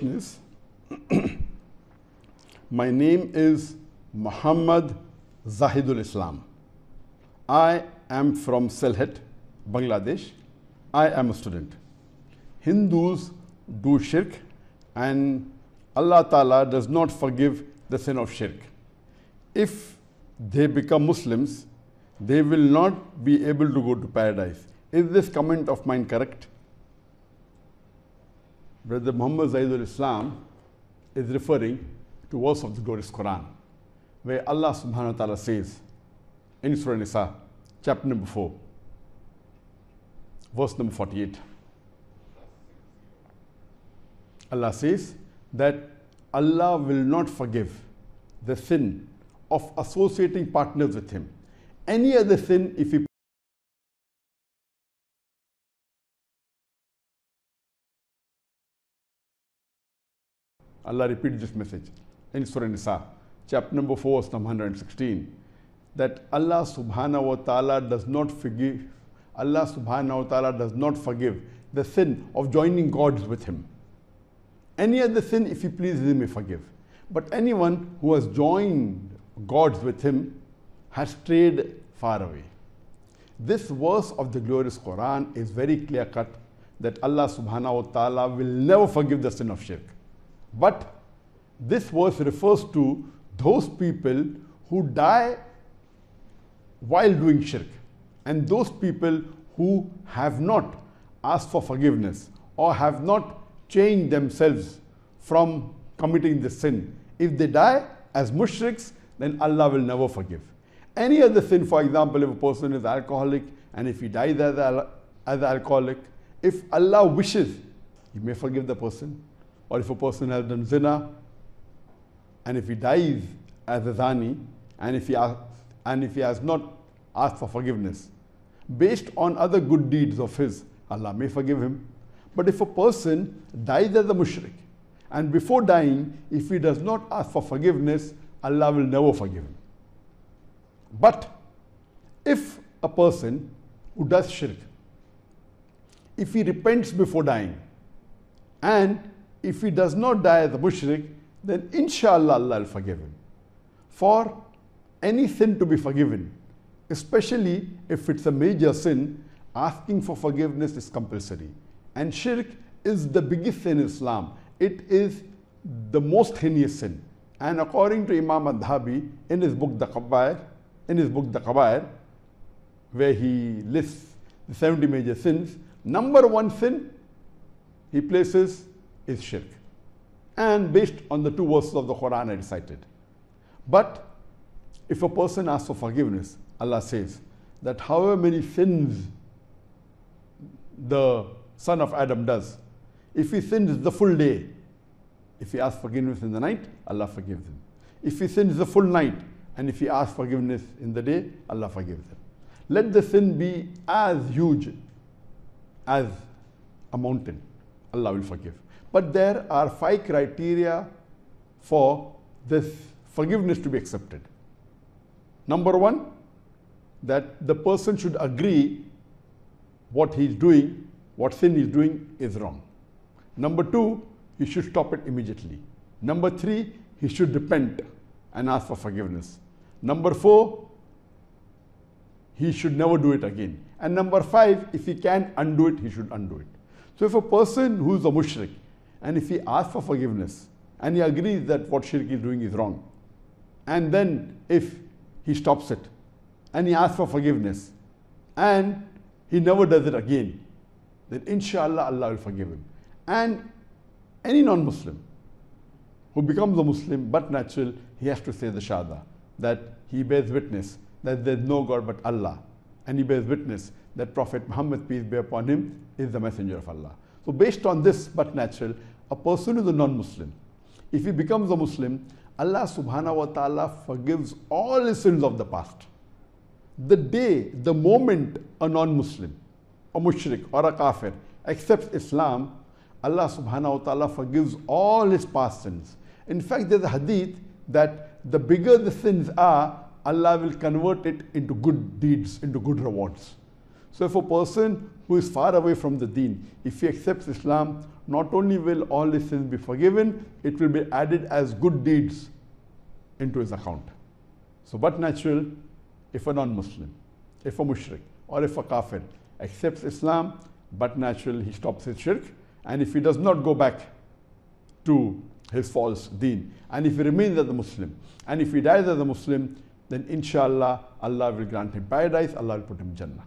Is my name is Muhammad Zahidul Islam. I am from Sylhet, Bangladesh. I am a student. Hindus do shirk and Allah Ta'ala does not forgive the sin of shirk. If they become Muslims, they will not be able to go to paradise. Is this comment of mine correct? Brother Muhammad Zahidul Islam is referring to verse of the glorious Quran, where Allah subhanahu wa ta'ala says in Surah Nisa, chapter number 4, verse number 48. Allah says that Allah will not forgive the sin of associating partners with Him. Any other sin, if He Allah repeats this message in Surah Nisa, chapter number 4, verse number 116, that Allah subhanahu wa ta'ala does not forgive, Allah subhanahu wa ta'ala does not forgive the sin of joining gods with Him. Any other sin, if He pleases, He may forgive. But anyone who has joined gods with Him has strayed far away. This verse of the glorious Quran is very clear cut that Allah subhanahu wa ta'ala will never forgive the sin of shirk. But this verse refers to those people who die while doing shirk, and those people who have not asked for forgiveness or have not changed themselves from committing the sin. If they die as mushriks, then Allah will never forgive. Any other sin, for example, if a person is alcoholic and if he dies as an alcoholic, if Allah wishes, He may forgive the person. Or if a person has done zina, and if he dies as a zani, and if he has not asked for forgiveness, based on other good deeds of his, Allah may forgive him. But if a person dies as a mushrik, and before dying, if he does not ask for forgiveness, Allah will never forgive him. But if a person who does shirk, if he repents before dying, and if he does not die as a mushrik, then inshallah Allah will forgive him. For any sin to be forgiven, especially if it's a major sin, asking for forgiveness is compulsory. And shirk is the biggest sin in Islam. It is the most heinous sin. And according to Imam Adhabi in his book The Kabair, where he lists the 70 major sins, number one sin he places is shirk, and based on the two verses of the Quran I recited. But if a person asks for forgiveness, Allah says that however many sins the son of Adam does, if he sins the full day, if he asks forgiveness in the night, Allah forgives him. If he sins the full night, and if he asks forgiveness in the day, Allah forgives him. Let the sin be as huge as a mountain, Allah will forgive. But there are 5 criteria for this forgiveness to be accepted. Number 1, that the person should agree what he is doing, what sin he is doing is wrong. Number 2, he should stop it immediately. Number 3, he should repent and ask for forgiveness. Number 4, he should never do it again. And number 5, if he can undo it, he should undo it. So if a person who is a mushrik, and if he asks for forgiveness, and he agrees that what shirk he is doing is wrong, and then if he stops it, and he asks for forgiveness, and he never does it again, then inshallah Allah will forgive him. And any non-Muslim who becomes a Muslim but natural, he has to say the Shahada, that he bears witness that there is no God but Allah, and he bears witness that Prophet Muhammad, peace be upon him, is the messenger of Allah. So based on this but natural, a person who is a non-Muslim, if he becomes a Muslim, Allah subhanahu wa ta'ala forgives all his sins of the past. The day, the moment a non-Muslim, a mushrik or a kafir accepts Islam, Allah subhanahu wa ta'ala forgives all his past sins. In fact, there's a hadith that the bigger the sins are, Allah will convert it into good deeds, into good rewards. So if a person who is far away from the deen, if he accepts Islam, not only will all his sins be forgiven, it will be added as good deeds into his account. So but natural, if a non-Muslim, if a mushrik, or if a kafir accepts Islam, but natural, he stops his shirk, and if he does not go back to his false deen, and if he remains as a Muslim, and if he dies as a Muslim, then inshallah Allah will grant him paradise, Allah will put him Jannah.